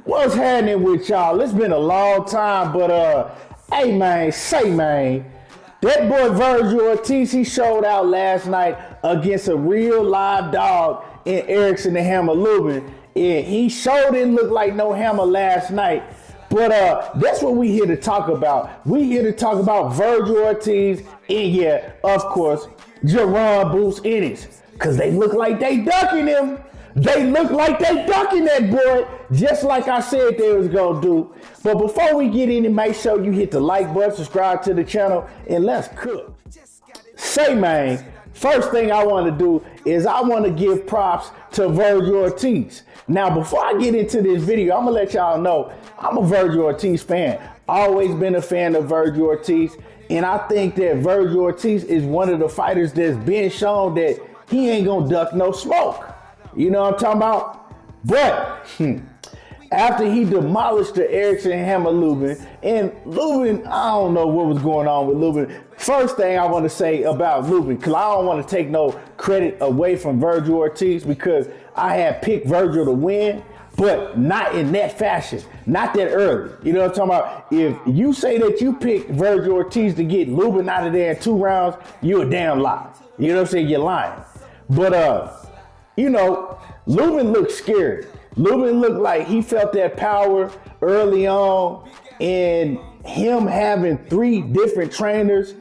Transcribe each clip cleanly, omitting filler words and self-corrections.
What's happening with y'all? It's been a long time, but hey man, that boy Vergil Ortiz, he showed out last night against a real live dog in Erickson the Hammer Lubin. And he sure didn't look like no hammer last night. But that's what we here to talk about. We here to talk about Vergil Ortiz and yeah, of course, Jaron Boots Ennis. Cause they look like they ducking him. They look like they ducking that boy, just like I said they was gonna do. But before we get in it, make sure you hit the like button, subscribe to the channel, and let's cook. Say, man, first thing I want to do is I want to give props to Vergil Ortiz. Now, before I get into this video, I'm gonna let y'all know I'm a Vergil Ortiz fan. Always been a fan of Vergil Ortiz, and I think that Vergil Ortiz is one of the fighters that's been shown that he ain't gonna duck no smoke. You know what I'm talking about? But after he demolished the Erickson Hammer Lubin, and Lubin, I don't know what was going on with Lubin. First thing I want to say about Lubin, because I don't want to take no credit away from Vergil Ortiz, because I had picked Vergil to win, but not in that fashion, not that early. You know what I'm talking about? If you say that you picked Vergil Ortiz to get Lubin out of there in 2 rounds, you a damn lie. You know what I'm saying? You're lying. But you know, Lubin looked scared. Lubin looked like he felt that power early on, and him having 3 different trainers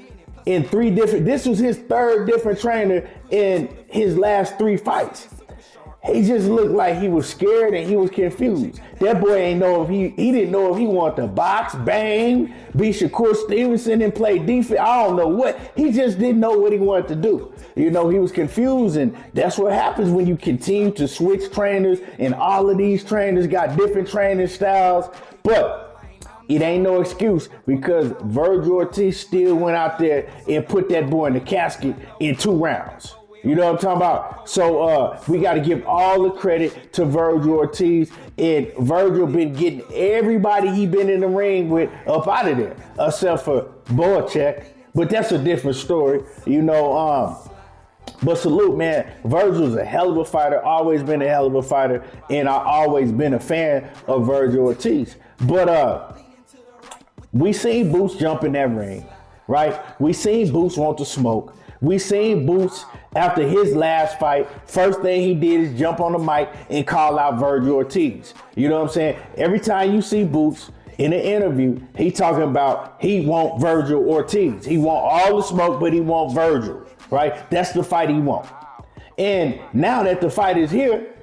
in 3 different, this was his 3rd different trainer in his last 3 fights. He just looked like he was scared and he was confused. That boy ain't know if he didn't know if he wanted to box, bang, be Shakur Stevenson and play defense. I don't know what. He just didn't know what he wanted to do. You know, he was confused, and that's what happens when you continue to switch trainers, and all of these trainers got different training styles. But it ain't no excuse, because Vergil Ortiz still went out there and put that boy in the casket in 2 rounds. You know what I'm talking about? So we got to give all the credit to Vergil Ortiz, and Vergil been getting everybody he been in the ring with up out of there, except for Boacek. But that's a different story, you know. But salute, man. Vergil's a hell of a fighter, always been a hell of a fighter, and I always been a fan of Vergil Ortiz. But we seen Boots jump in that ring, right? We seen Boots want to smoke. We seen Boots after his last fight. First thing he did is jump on the mic and call out Vergil Ortiz. You know what I'm saying? Every time you see Boots in an interview, he talking about he want Vergil Ortiz. He want all the smoke, but he want Vergil, right? That's the fight he want. And now that the fight is here,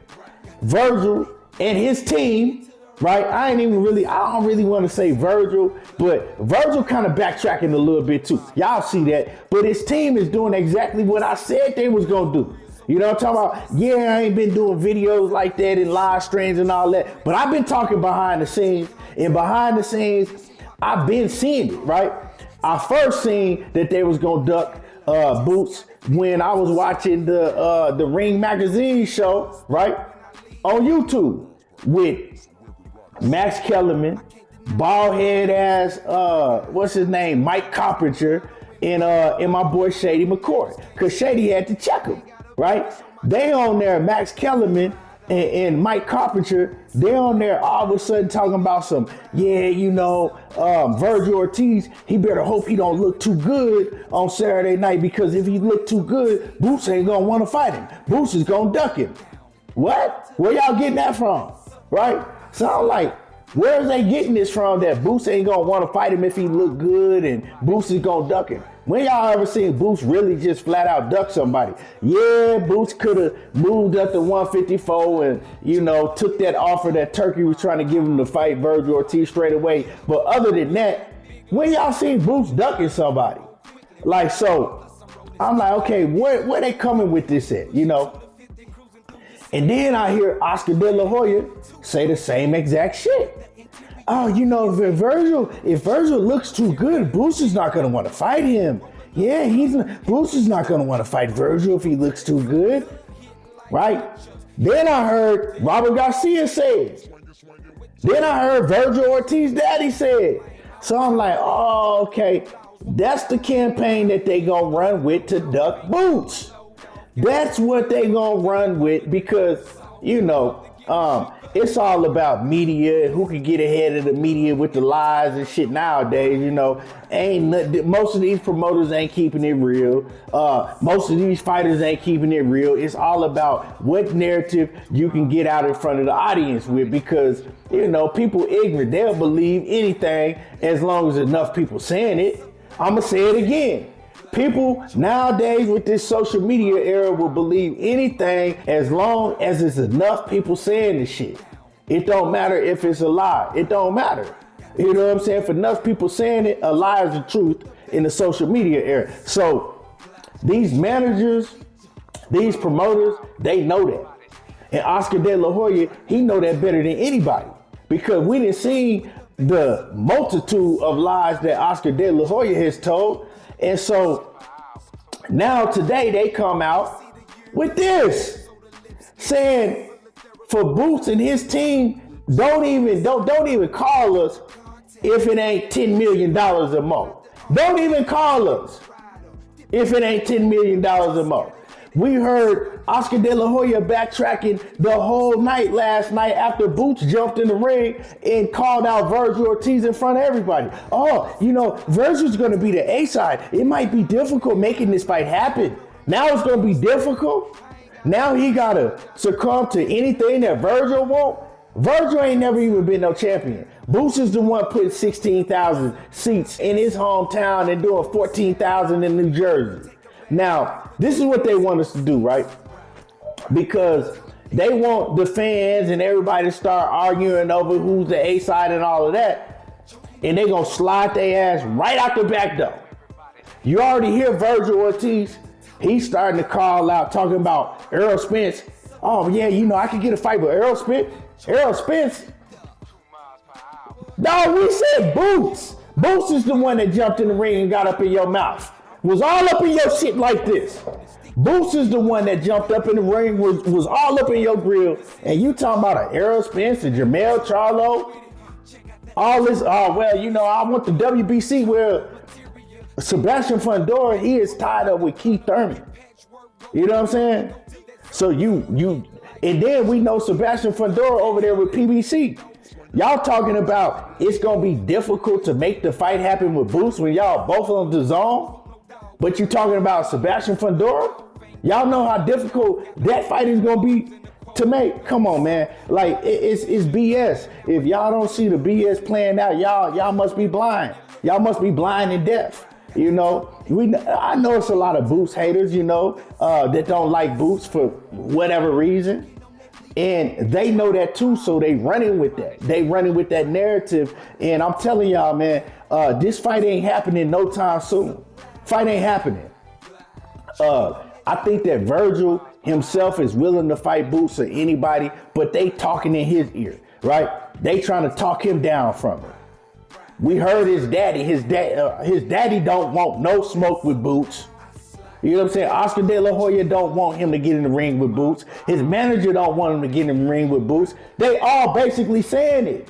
Vergil and his team, right? I don't really want to say Vergil, but Vergil kind of backtracking a little bit too. Y'all see that. But his team is doing exactly what I said they was going to do. You know what I'm talking about? Yeah, I ain't been doing videos like that and live streams and all that, but I've been talking behind the scenes, and behind the scenes, I've been seeing it, right? I first seen that they was going to duck Boots when I was watching the Ring Magazine show, right? On YouTube with Max Kellerman, bald head ass, what's his name? Mike Coppinger, and my boy Shady McCoy. Cause Shady had to check him, right? They on there, Max Kellerman and Mike Coppinger, they on there all of a sudden talking about some, yeah, you know, Vergil Ortiz, he better hope he don't look too good on Saturday night, because if he look too good, Boots ain't gonna wanna fight him. Boots is gonna duck him. What? Where y'all getting that from, right? So I'm like, where is they getting this from that Boots ain't gonna want to fight him if he look good and Boots is gonna duck him? When y'all ever seen Boots really just flat out duck somebody? Yeah, Boots could have moved up to 154 and, you know, took that offer that Turkey was trying to give him to fight Vergil Ortiz straight away. But other than that, when y'all seen Boots ducking somebody? Like, so I'm like, okay, where they coming with this at, you know? And then I hear Oscar De La Hoya say the same exact shit. Oh, you know, if Vergil looks too good, Boots is not going to want to fight him. Yeah, Boots is not going to want to fight Vergil if he looks too good, right? Then I heard Robert Garcia say it. Then I heard Vergil Ortiz daddy say it. So I'm like, oh, okay, that's the campaign that they going to run with to duck Boots. That's what they gonna run with, because, you know, It's all about media, who can get ahead of the media with the lies and shit nowadays, you know. Most of these promoters ain't keeping it real. Most of these fighters ain't keeping it real. It's all about what narrative you can get out in front of the audience with, because, you know, people ignorant. They'll believe anything as long as enough people saying it. I'ma say it again. People nowadays with this social media era will believe anything as long as it's enough people saying the shit. It don't matter if it's a lie. It don't matter. You know what I'm saying? If enough people saying it, a lie is the truth in the social media era. So these managers, these promoters, they know that. And Oscar De La Hoya, he know that better than anybody, because we didn't see the multitude of lies that Oscar De La Hoya has told. And so now today they come out with this, saying for Boots and his team, don't even call us if it ain't $10 million or more. Don't even call us if it ain't $10 million or more. We heard Oscar De La Hoya backtracking the whole night last night after Boots jumped in the ring and called out Vergil Ortiz in front of everybody. Oh, you know, Vergil's going to be the A side. It might be difficult making this fight happen. Now it's going to be difficult. Now he got to succumb to anything that Vergil wants. Vergil ain't never even been no champion. Boots is the one putting 16,000 seats in his hometown and doing 14,000 in New Jersey. Now, this is what they want us to do, right? Because they want the fans and everybody to start arguing over who's the A side and all of that. And they gonna slide their ass right out the back door. You already hear Vergil Ortiz. He's starting to call out, talking about Errol Spence. Oh yeah, you know, I could get a fight with Errol Spence. Errol Spence? No, we said Boots. Boots is the one that jumped in the ring and got up in your mouth. Was all up in your shit like this. Boots is the one that jumped up in the ring, was all up in your grill, and you talking about an Errol Spence and Jermell Charlo, all this. Oh well, you know, I want the WBC where Sebastian Fundora, he is tied up with Keith Thurman. You know what I'm saying? So you, and then we know Sebastian Fundora over there with PBC. Y'all talking about it's gonna be difficult to make the fight happen with Boots when y'all both on the zone. But you talking about Sebastian Fundora? Y'all know how difficult that fight is gonna be to make. Come on, man. Like it's BS. If y'all don't see the BS playing out, y'all must be blind. Y'all must be blind and deaf. You know, I know it's a lot of Boots haters, you know, that don't like Boots for whatever reason. And they know that too, so they running with that. They running with that narrative. And I'm telling y'all, man, this fight ain't happening no time soon. Fight ain't happening. I think that Vergil himself is willing to fight Boots or anybody, but they talking in his ear, right? They trying to talk him down from it. We heard his daddy. His daddy don't want no smoke with Boots. You know what I'm saying? Oscar De La Hoya don't want him to get in the ring with Boots. His manager don't want him to get in the ring with Boots. They all basically saying it.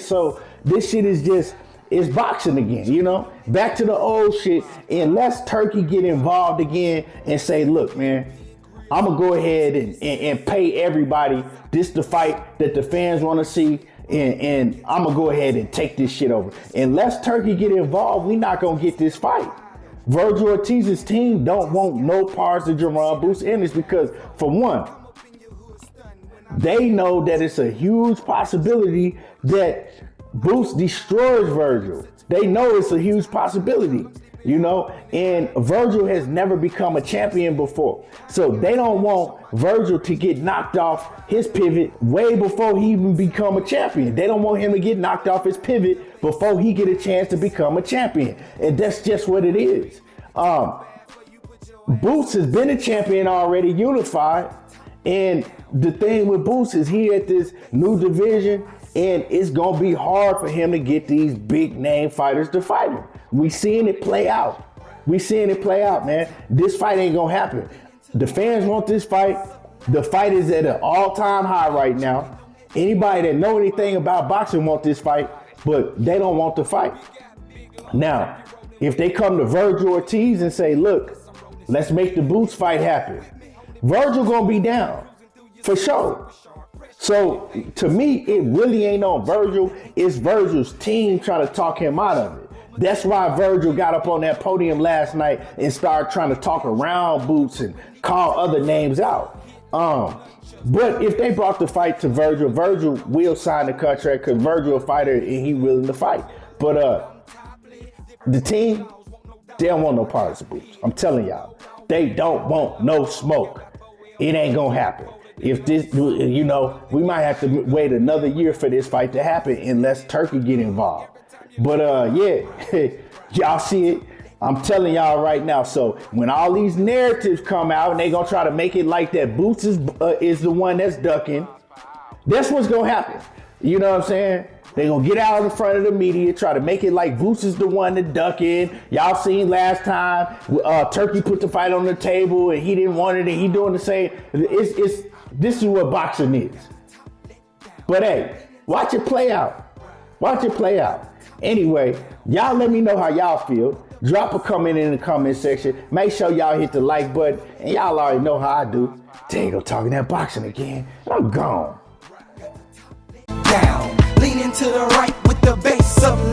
So this shit is just, it's boxing again, you know? Back to the old shit. And let's Turkey get involved again and say, look, man, I'm going to go ahead and pay everybody this the fight that the fans want to see. And I'm going to go ahead and take this shit over. Unless Turkey get involved, we not going to get this fight. Vergil Ortiz's team don't want no parts of Jaron Boots Ennis because, for one, they know that it's a huge possibility that Boots destroys Vergil. They know it's a huge possibility, you know, and Vergil has never become a champion before. So they don't want Vergil to get knocked off his pivot way before he even become a champion. They don't want him to get knocked off his pivot before he get a chance to become a champion. And that's just what it is. Boots has been a champion already, unified. And the thing with Boots is he at this new division, and it's going to be hard for him to get these big name fighters to fight him. We seeing it play out. Man. This fight ain't going to happen. The fans want this fight. The fight is at an all-time high right now. Anybody that know anything about boxing want this fight, but they don't want the fight. Now, if they come to Vergil Ortiz and say, look, let's make the Boots fight happen, Vergil going to be down. For sure. So to me, it really ain't on Vergil. It's Vergil's team trying to talk him out of it. That's why Vergil got up on that podium last night and started trying to talk around Boots and call other names out. But if they brought the fight to Vergil, Vergil will sign the contract because Vergil a fighter and he willing to fight. But the team, they don't want no parts of Boots. I'm telling y'all, they don't want no smoke. It ain't gonna happen. If this, you know, we might have to wait another year for this fight to happen unless Turkey get involved. But yeah, y'all see it. I'm telling y'all right now. So when all these narratives come out and they gonna try to make it like that Boots is the one that's ducking, that's what's gonna happen. You know what I'm saying? They gonna get out in front of the media, try to make it like Boots is the one that ducking. Y'all seen last time Turkey put the fight on the table and he didn't want it and he doing the same. This is what boxing is. But hey, watch it play out. Watch it play out. Anyway, y'all let me know how y'all feel. Drop a comment in the comment section. Make sure y'all hit the like button. And y'all already know how I do. There you go, talking that boxing again. I'm gone. Down, leaning to the right with the bass up.